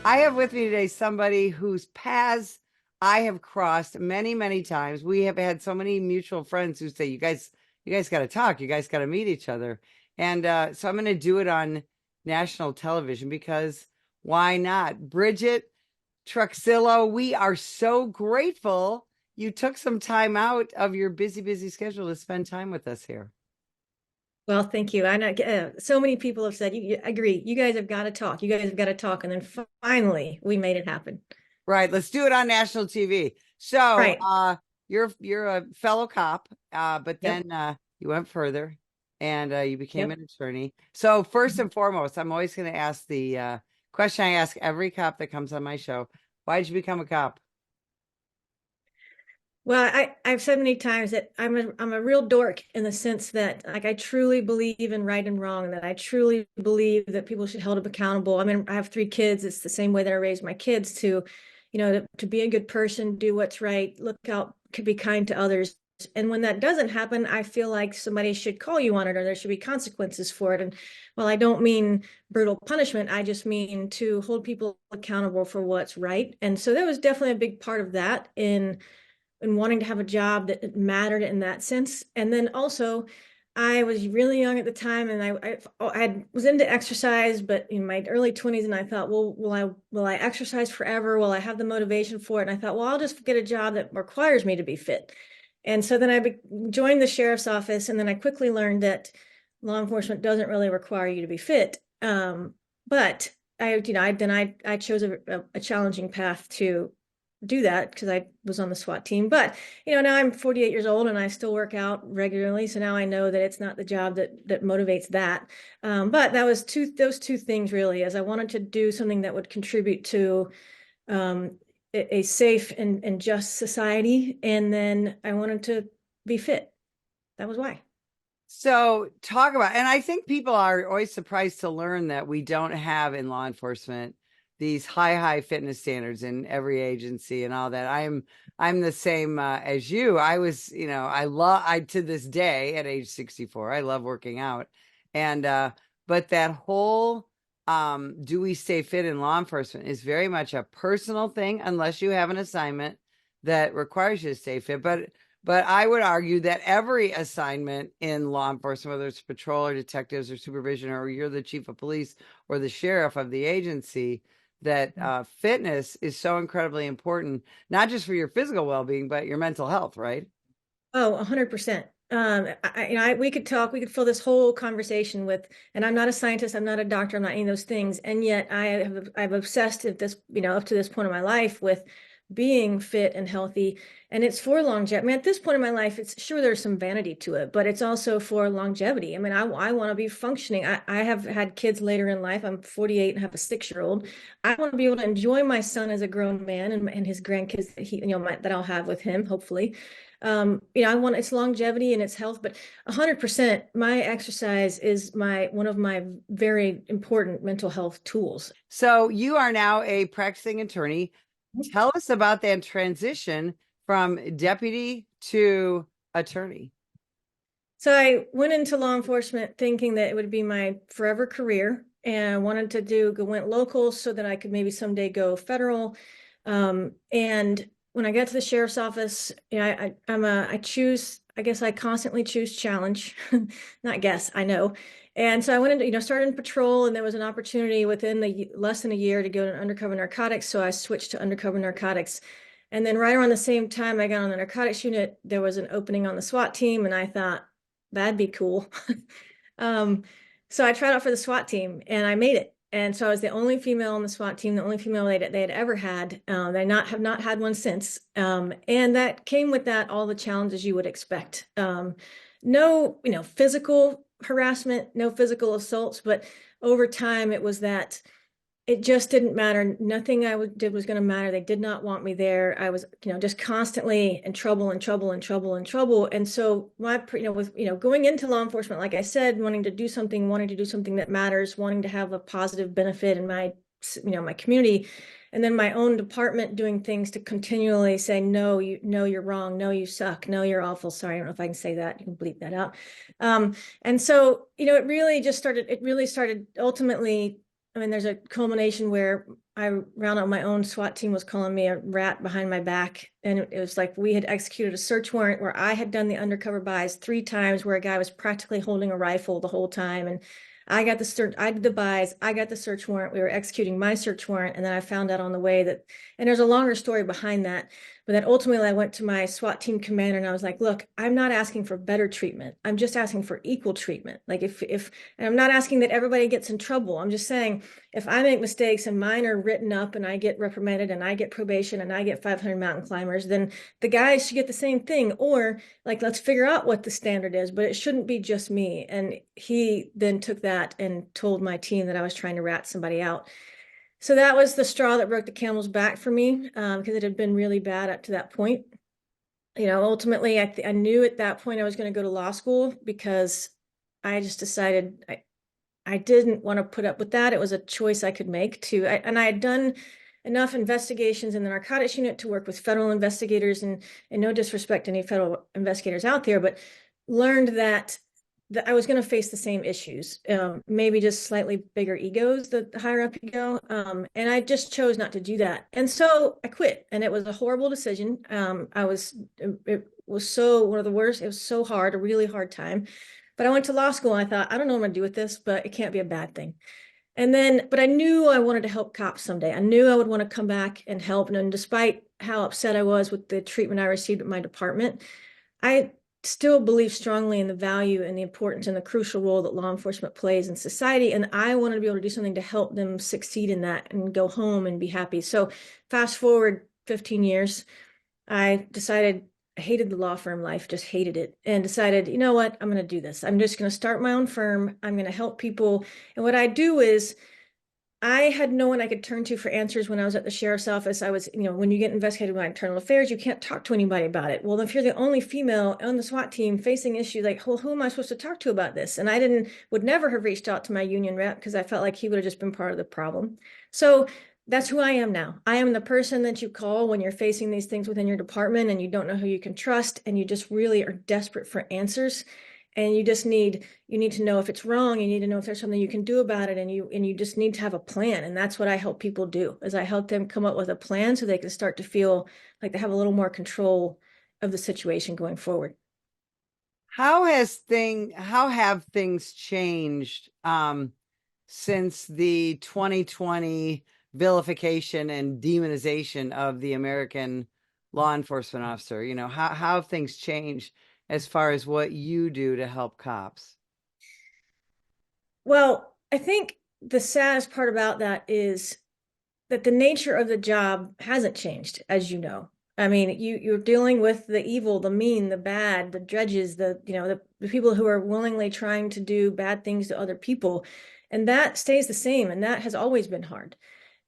I have with me today somebody whose paths I have crossed many, many times. We have had so many mutual friends who say, you guys got to talk. You guys got to meet each other. And so I'm going to do it on national television because why not? Bridget Truxillo, we are so grateful you took some time out of your busy, busy schedule to spend time with us here. Well, thank you. I know so many people have said, you agree, you guys have got to talk. You guys have got to talk. And then finally, we made it happen. Right, let's do it on national TV. So, Right. you're a fellow cop, but Yep. then you went further and you became Yep. an attorney. So, first and foremost, I'm always going to ask the question I ask every cop that comes on my show: why did you become a cop? Well, I've said many times that I'm a real dork in the sense that like I truly believe in right and wrong, that I truly believe that people should be held accountable. I mean, I have three kids. It's the same way that I raised my kids to be a good person, do what's right, look out, could be kind to others. And when that doesn't happen, I feel like somebody should call you on it or there should be consequences for it. And well, I don't mean brutal punishment. I just mean to hold people accountable for what's right. And so that was definitely a big part of that in wanting to have a job that mattered in that sense. And then also, I was really young at the time, and I was into exercise, but in my early 20s, and I thought, well, will I exercise forever? Will I have the motivation for it? And I thought, well, I'll just get a job that requires me to be fit. And so then joined the sheriff's office, and then I quickly learned that law enforcement doesn't really require you to be fit. But I chose a challenging path to do that because I was on the SWAT team. But now I'm 48 years old and I still work out regularly. So now I know that it's not the job that motivates that. But that was those two things really, as I wanted to do something that would contribute to a safe and just society, and then I wanted to be fit. That was why. So, talk about, and I think people are always surprised to learn that we don't have in law enforcement these high fitness standards in every agency and all that. I'm the same as you. I was, I to this day at age 64, I love working out. And but that whole do we stay fit in law enforcement is very much a personal thing unless you have an assignment that requires you to stay fit. But I would argue that every assignment in law enforcement, whether it's patrol or detectives or supervision, or you're the chief of police or the sheriff of the agency, that fitness is so incredibly important, not just for your physical well-being, but your mental health, right? Oh, 100%. We could talk, we could fill this whole conversation with, and I'm not a scientist, I'm not a doctor, I'm not any of those things. And yet I've obsessed at this, up to this point in my life with being fit and healthy. And it's for longevity. I mean, at this point in my life, it's sure there's some vanity to it, but it's also for longevity. I mean, I want to be functioning. I have had kids later in life. I'm 48 and have a 6-year-old. I want to be able to enjoy my son as a grown man and his grandkids that that I'll have with him, hopefully. I want its longevity and its health, but 100%, my exercise is one of my very important mental health tools. So you are now a practicing attorney. Tell us about that transition from deputy to attorney. So I went into law enforcement thinking that it would be my forever career, and I wanted to went local so that I could maybe someday go federal. And when I got to the sheriff's office, I choose, I guess I constantly choose challenge, not guess, I know. And so I went into, started in patrol, and there was an opportunity within less than a year to go to undercover narcotics. So I switched to undercover narcotics. And then right around the same time I got on the narcotics unit, there was an opening on the SWAT team, and I thought, that'd be cool. um, so I tried out for the SWAT team and I made it. And so I was the only female on the SWAT team, the only female they had ever had. They have not had one since. And that came with that all the challenges you would expect. No, physical harassment, no physical assaults, but over time it was that it just didn't matter. Nothing did was going to matter. They did not want me there. I was, just constantly in trouble and trouble and trouble and trouble. And so going into law enforcement, like I said, wanting to do something that matters, wanting to have a positive benefit in my community, and then my own department doing things to continually say, no, you're wrong. No, you suck. No, you're awful. Sorry. I don't know if I can say that. You can bleep that out. And so, it really started ultimately I mean, there's a culmination where I round out my own SWAT team was calling me a rat behind my back. And it was like we had executed a search warrant where I had done the undercover buys 3 times where a guy was practically holding a rifle the whole time. And I got the search, I did the buys, I got the search warrant. We were executing my search warrant. And then I found out on the way that, and there's a longer story behind that. But then ultimately I went to my SWAT team commander and I was like, look, I'm not asking for better treatment. I'm just asking for equal treatment. Like and I'm not asking that everybody gets in trouble. I'm just saying, if I make mistakes and mine are written up and I get reprimanded and I get probation and I get 500 mountain climbers, then the guys should get the same thing. Or like, let's figure out what the standard is, but it shouldn't be just me. And he then took that and told my team that I was trying to rat somebody out. So that was the straw that broke the camel's back for me, because it had been really bad up to that point. Ultimately, I knew at that point I was going to go to law school because I just decided I didn't want to put up with that. It was a choice I could make and I had done enough investigations in the narcotics unit to work with federal investigators, and no disrespect to any federal investigators out there, but learned that I was going to face the same issues, maybe just slightly bigger egos the higher up you go. And I just chose not to do that. And so I quit, and it was a horrible decision. It was so one of the worst. It was so hard, a really hard time. But I went to law school and I thought, I don't know what I'm going to do with this, but it can't be a bad thing. But I knew I wanted to help cops someday. I knew I would want to come back and help. And despite how upset I was with the treatment I received at my department, I still believe strongly in the value and the importance and the crucial role that law enforcement plays in society. And I wanted to be able to do something to help them succeed in that and go home and be happy. So fast forward 15 years, I decided I hated the law firm life, just hated it, and decided, you know what, I'm going to do this. I'm just going to start my own firm. I'm going to help people. And what I do is I had no one I could turn to for answers when I was at the sheriff's office. When you get investigated by internal affairs, you can't talk to anybody about it. Well, if you're the only female on the SWAT team facing issues, like, well, who am I supposed to talk to about this? And would never have reached out to my union rep because I felt like he would have just been part of the problem. So that's who I am now. I am the person that you call when you're facing these things within your department and you don't know who you can trust and you just really are desperate for answers. And you need to know if it's wrong. You need to know if there's something you can do about it. And you just need to have a plan. And that's what I help people do, is I help them come up with a plan so they can start to feel like they have a little more control of the situation going forward. How have things changed since the 2020 vilification and demonization of the American law enforcement officer? How have things changed as far as what you do to help cops? Well, I think the saddest part about that is that the nature of the job hasn't changed, as you know. I mean, you're dealing with the evil, the mean, the bad, the dredges, the people who are willingly trying to do bad things to other people. And that stays the same, and that has always been hard.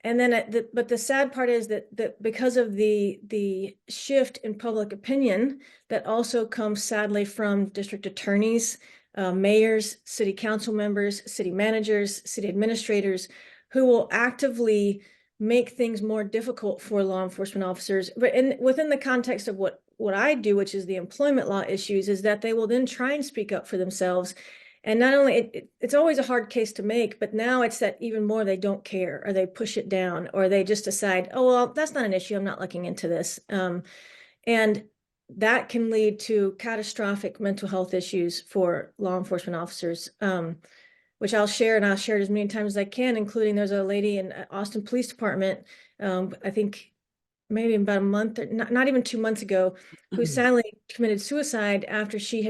And then, but the sad part is that because of the shift in public opinion, that also comes sadly from district attorneys, mayors, city council members, city managers, city administrators, who will actively make things more difficult for law enforcement officers. But within the context of what I do, which is the employment law issues, is that they will then try and speak up for themselves. And not only it's always a hard case to make, but now it's that even more they don't care, or they push it down, or they just decide, oh, well, that's not an issue. I'm not looking into this. And that can lead to catastrophic mental health issues for law enforcement officers, which I'll share, and I'll share it as many times as I can, including there's a lady in Austin Police Department, I think maybe about a month, or not even 2 months ago, who sadly committed suicide after she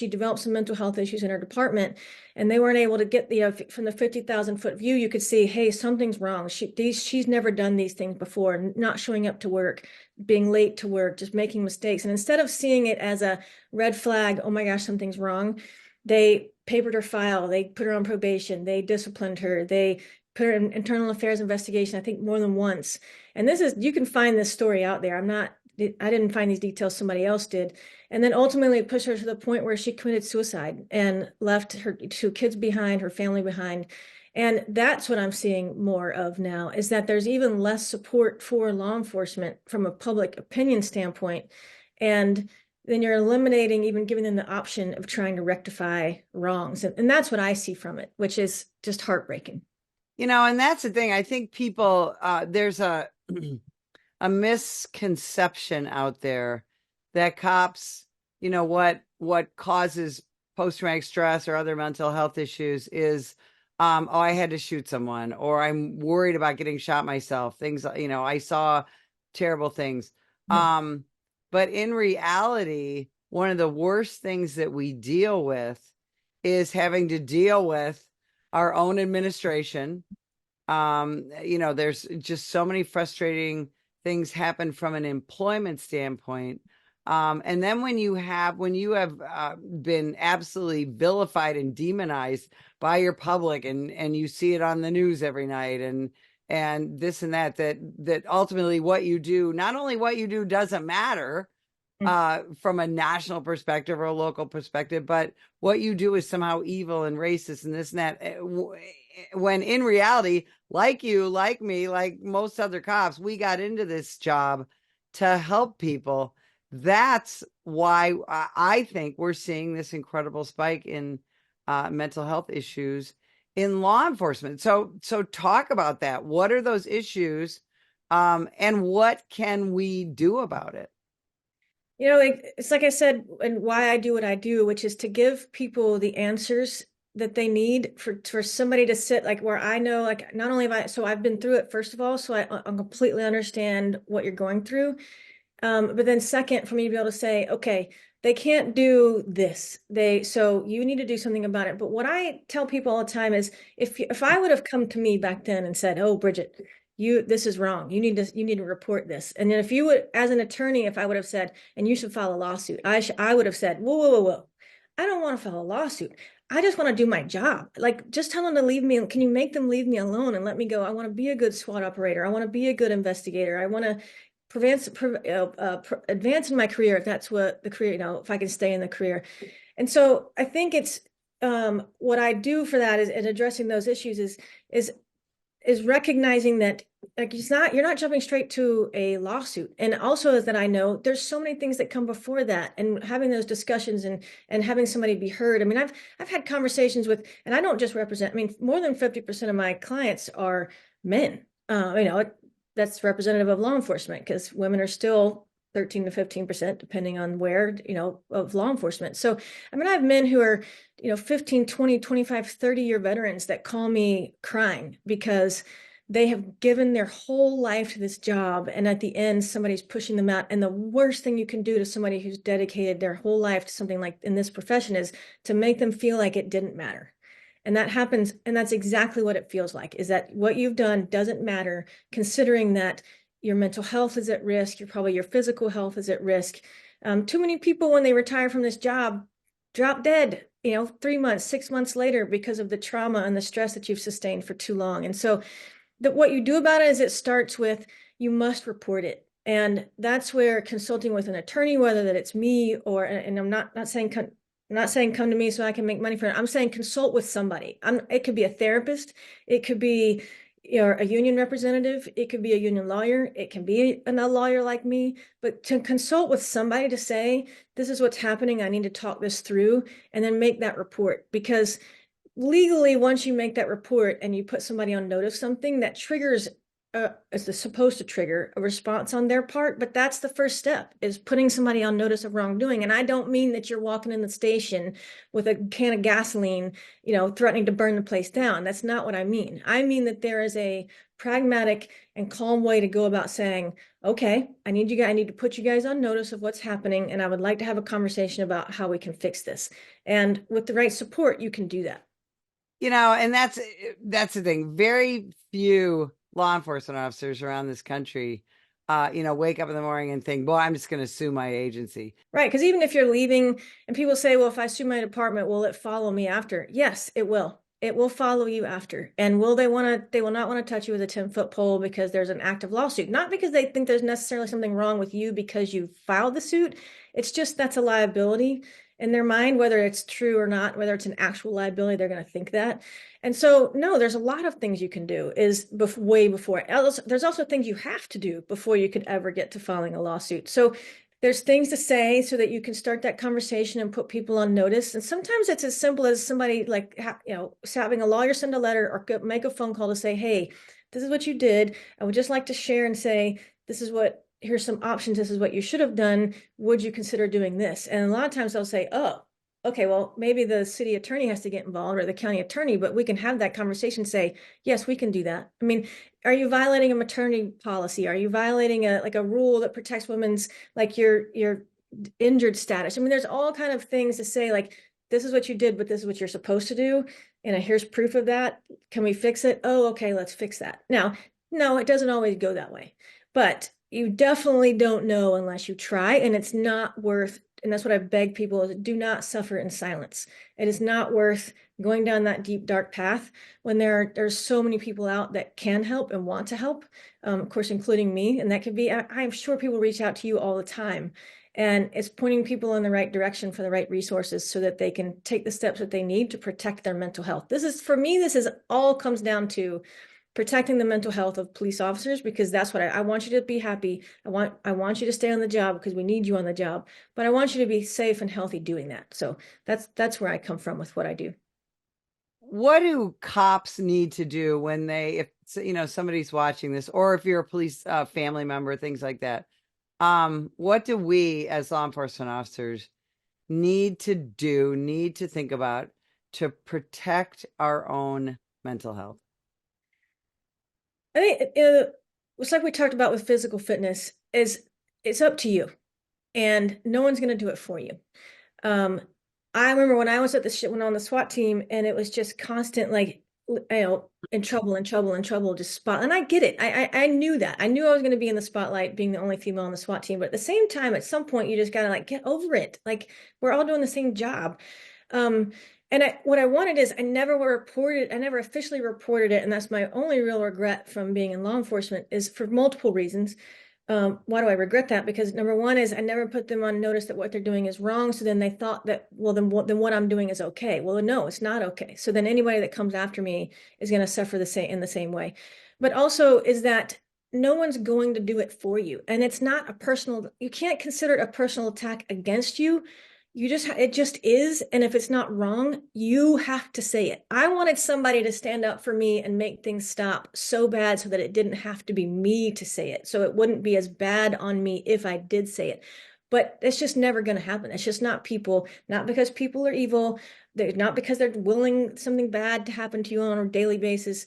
developed some mental health issues in her department, and they weren't able to get from the 50,000-foot view, you could see, hey, something's wrong. She's never done these things before, not showing up to work, being late to work, just making mistakes. And instead of seeing it as a red flag, oh my gosh, something's wrong, they papered her file, they put her on probation, they disciplined her, they put her in internal affairs investigation, I think more than once. And you can find this story out there. I didn't find these details, somebody else did. And then ultimately it pushed her to the point where she committed suicide and left her 2 kids behind, her family behind. And that's what I'm seeing more of now, is that there's even less support for law enforcement from a public opinion standpoint. And then you're eliminating, even giving them the option of trying to rectify wrongs. And that's what I see from it, which is just heartbreaking. And that's the thing. I think people, there's a a misconception out there that cops, what causes post-traumatic stress or other mental health issues is, oh, I had to shoot someone, or I'm worried about getting shot myself. Things, I saw terrible things. Mhm. But in reality, one of the worst things that we deal with is having to deal with our own administration. There's just so many frustrating things happen from an employment standpoint. And then when you have been absolutely vilified and demonized by your public, and you see it on the news every night, and this and that ultimately what you do, not only what you do doesn't matter from a national perspective or a local perspective, but what you do is somehow evil and racist and this and that. When in reality, like you, like me, like most other cops, we got into this job to help people. That's why I think we're seeing this incredible spike in mental health issues in law enforcement. So talk about that. What are those issues, and what can we do about it? It's like I said, and why I do what I do, which is to give people the answers that they need for somebody to sit like where I know, like not only have so I've been through it, first of all, so I completely understand what you're going through. But then second, for me to be able to say, okay, they can't do this. So you need to do something about it. But what I tell people all the time is if I would have come to me back then and said, oh, Bridget, this is wrong. You need to report this. And then if you would, as an attorney, if I would have said, and you should file a lawsuit, I would have said, whoa, whoa, whoa, whoa. I don't want to file a lawsuit. I just want to do my job. Like, just tell them to leave me. Can you make them leave me alone and let me go? I want to be a good SWAT operator. I want to be a good investigator. I want to advance in my career if that's what the career, if I can stay in the career. And so I think it's what I do for that is in addressing those issues is recognizing that like you're not jumping straight to a lawsuit. And also is that I know there's so many things that come before that, and having those discussions and having somebody be heard. I mean, I've had conversations with, and I don't just represent, I mean, more than 50% of my clients are men. That's representative of law enforcement because women are still 13 to 15%, depending on where, of law enforcement. So, I mean, I have men who are, 15, 20, 25, 30-year veterans that call me crying because they have given their whole life to this job. And at the end, somebody's pushing them out. And the worst thing you can do to somebody who's dedicated their whole life to something like in this profession is to make them feel like it didn't matter. And that happens, and that's exactly what it feels like, is that what you've done doesn't matter, considering that your mental health is at risk, your physical health is at risk. Too many people, when they retire from this job, drop dead, 3 months, 6 months later because of the trauma and the stress that you've sustained for too long. And so what you do about it is it starts with, you must report it. And that's where consulting with an attorney, whether that it's me or, and I'm not saying come to me so I can make money for it. I'm saying consult with somebody. It could be a therapist. It could be a union representative. It could be a union lawyer. It can be a lawyer like me. But to consult with somebody to say, this is what's happening. I need to talk this through, and then make that report. Because legally, once you make that report and you put somebody on notice something, that triggers is supposed to trigger a response on their part, but that's the first step, is putting somebody on notice of wrongdoing. And I don't mean that you're walking in the station with a can of gasoline, threatening to burn the place down. That's not what I mean. I mean that there is a pragmatic and calm way to go about saying, okay, I need to put you guys on notice of what's happening, and I would like to have a conversation about how we can fix this. And with the right support, you can do that. And that's the thing. Very few law enforcement officers around this country, wake up in the morning and think, "Boy, I'm just going to sue my agency." Right, because even if you're leaving and people say, well, if I sue my department, will it follow me after? Yes, it will. It will follow you after. And they will not want to touch you with a 10-foot pole because there's an active lawsuit. Not because they think there's necessarily something wrong with you because you filed the suit. It's just that's a liability in their mind, whether it's true or not, whether it's an actual liability, they're going to think that. And so, no, there's a lot of things you can do way before. There's also things you have to do before you could ever get to filing a lawsuit. So there's things to say so that you can start that conversation and put people on notice. And sometimes it's as simple as somebody like, having a lawyer send a letter or make a phone call to say, hey, this is what you did. I would just like to share and say, here's some options. This is what you should have done. Would you consider doing this? And a lot of times they'll say, oh, okay, well, maybe the city attorney has to get involved or the county attorney, but we can have that conversation, say, yes, we can do that. I mean, are you violating a maternity policy? Are you violating a rule that protects women's, like your injured status? I mean, there's all kind of things to say, like, this is what you did, but this is what you're supposed to do. And here's proof of that. Can we fix it? Oh, okay, let's fix that. Now, no, it doesn't always go that way, but you definitely don't know unless you try, and it's not worth, and that's what I beg people, is do not suffer in silence. It is not worth going down that deep, dark path when there's so many people out that can help and want to help, of course, including me. And that could be, I'm sure people reach out to you all the time. And it's pointing people in the right direction for the right resources so that they can take the steps that they need to protect their mental health. For me, this is all comes down to protecting the mental health of police officers, because that's what I want you to be happy. I want you to stay on the job because we need you on the job, but I want you to be safe and healthy doing that. So that's where I come from with what I do. What do cops need to do when if somebody's watching this, or if you're a police family member, things like that? What do we as law enforcement officers need to think about to protect our own mental health? I think it's like we talked about with physical fitness, is it's up to you, and no one's going to do it for you. Um, I remember when I was when on the SWAT team, and it was just constant, like, in trouble, just spot. And I get it. I knew that. I knew I was going to be in the spotlight, being the only female on the SWAT team. But at the same time, at some point, you just got to, like, get over it. Like, we're all doing the same job. And what I wanted is I never officially reported it. And that's my only real regret from being in law enforcement, is for multiple reasons. Why do I regret that? Because number one is I never put them on notice that what they're doing is wrong. So then they thought that, well, then what I'm doing is okay. Well, no, it's not okay. So then anybody that comes after me is going to suffer in the same way. But also is that no one's going to do it for you. And it's not you can't consider it a personal attack against you. It just is. And if it's not wrong, you have to say it. I wanted somebody to stand up for me and make things stop so bad so that it didn't have to be me to say it. So it wouldn't be as bad on me if I did say it. But it's just never going to happen. It's just not people, not because people are evil. They're not because they're willing something bad to happen to you on a daily basis.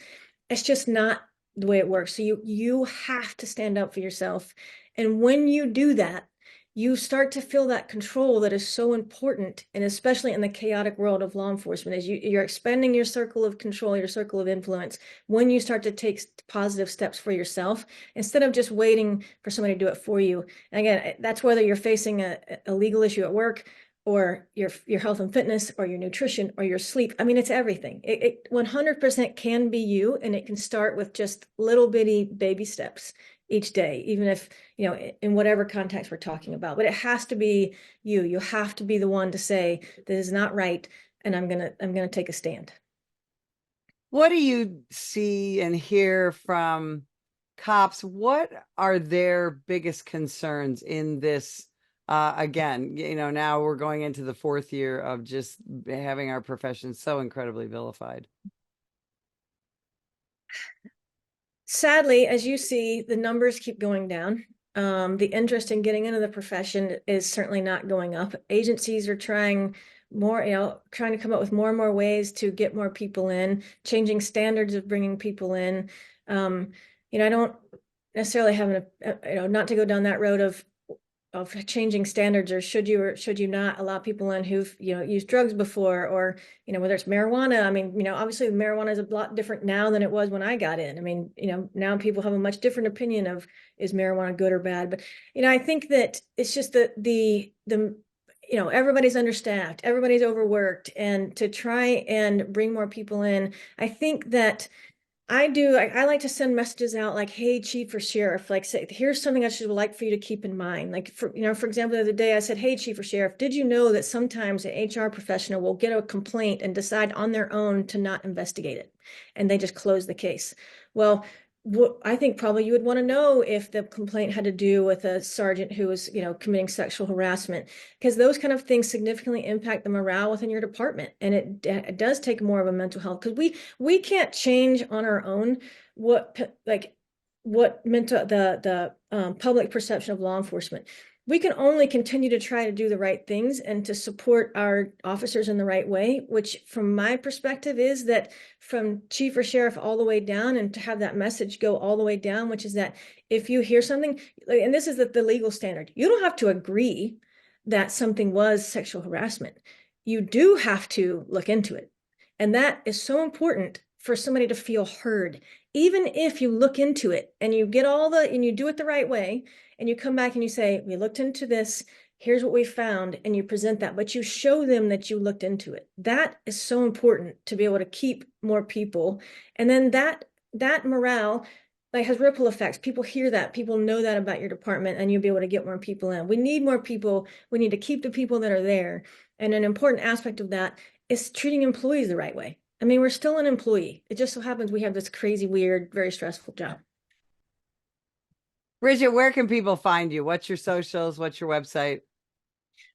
It's just not the way it works. So you have to stand up for yourself. And when you do that, you start to feel that control that is so important, and especially in the chaotic world of law enforcement, as you're expanding your circle of control, your circle of influence, when you start to take positive steps for yourself instead of just waiting for somebody to do it for you. And again, that's whether you're facing a legal issue at work, or your health and fitness, or your nutrition, or your sleep. I mean, it's everything. It 100% can be you, and it can start with just little bitty baby steps each day, even if, in whatever context we're talking about. But it has to be you. You have to be the one to say, this is not right, and I'm gonna take a stand. What do you see and hear from cops? What are their biggest concerns in this? Again, now we're going into the fourth year of just having our profession so incredibly vilified. Sadly, as you see, the numbers keep going down. The interest in getting into the profession is certainly not going up. Agencies are trying trying to come up with more and more ways to get more people in, changing standards of bringing people in. I don't necessarily have not to go down that road of changing standards, or should you not allow people in who've used drugs before, or whether it's marijuana. I mean, obviously marijuana is a lot different now than it was when I got in. I mean, now people have a much different opinion of, is marijuana good or bad. But I think that it's just the everybody's understaffed, everybody's overworked, and to try and bring more people in, I think that I like to send messages out like, hey, chief or sheriff, like, say, here's something I should like for you to keep in mind. Like, for example, the other day I said, hey, chief or sheriff, did you know that sometimes an HR professional will get a complaint and decide on their own to not investigate it, and they just close the case? Well, I think probably you would want to know if the complaint had to do with a sergeant who was, committing sexual harassment, because those kind of things significantly impact the morale within your department. And it does take more of a mental health, because we can't change on our own what mental the public perception of law enforcement. We can only continue to try to do the right things and to support our officers in the right way, which from my perspective is that from chief or sheriff all the way down, and to have that message go all the way down, which is that if you hear something, and this is the legal standard, you don't have to agree that something was sexual harassment. You do have to look into it. And that is so important for somebody to feel heard. Even if you look into it and you get and you do it the right way, and you come back and you say, we looked into this, here's what we found, and you present that, but you show them that you looked into it. That is so important to be able to keep more people. And then that morale has ripple effects. People hear that, people know that about your department, and you'll be able to get more people in. We need more people. We need to keep the people that are there. And an important aspect of that is treating employees the right way. I mean, we're still an employee. It just so happens we have this crazy, weird, very stressful job. Bridget, where can people find you? What's your socials? What's your website?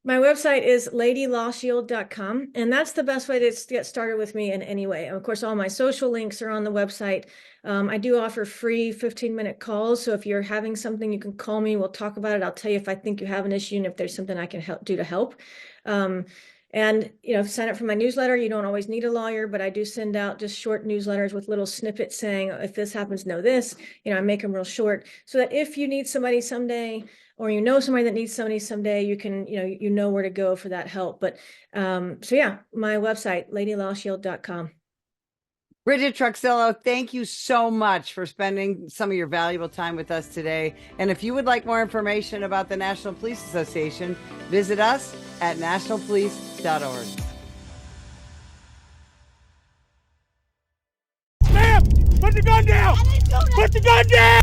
My website is ladylawshield.com, and that's the best way to get started with me in any way. Of course, all my social links are on the website. I do offer free 15-minute calls, so if you're having something, you can call me. We'll talk about it. I'll tell you if I think you have an issue and if there's something I can do to help. And, sign up for my newsletter. You don't always need a lawyer, but I do send out just short newsletters with little snippets saying, if this happens, know this. I make them real short so that if you need somebody someday, or somebody that needs somebody someday, you can, you know where to go for that help. But so yeah, my website, ladylawshield.com. Bridget Truxillo, thank you so much for spending some of your valuable time with us today. And if you would like more information about the National Police Association, visit us at nationalpolice.org. Ma'am, put the gun down! Put the gun down!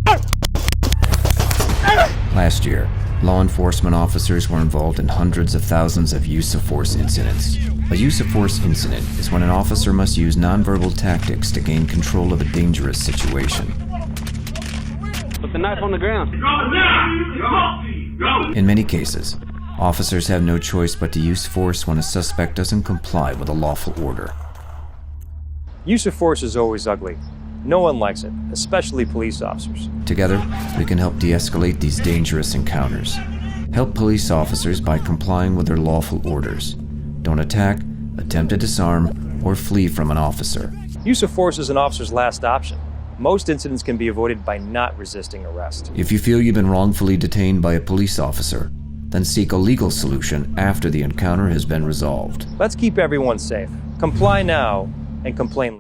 Last year, law enforcement officers were involved in hundreds of thousands of use of force incidents. A use of force incident is when an officer must use nonverbal tactics to gain control of a dangerous situation. Put the knife on the ground. In many cases, officers have no choice but to use force when a suspect doesn't comply with a lawful order. Use of force is always ugly. No one likes it, especially police officers. Together, we can help de-escalate these dangerous encounters. Help police officers by complying with their lawful orders. Don't attack, attempt to disarm, or flee from an officer. Use of force is an officer's last option. Most incidents can be avoided by not resisting arrest. If you feel you've been wrongfully detained by a police officer, then seek a legal solution after the encounter has been resolved. Let's keep everyone safe. Comply now and complain later.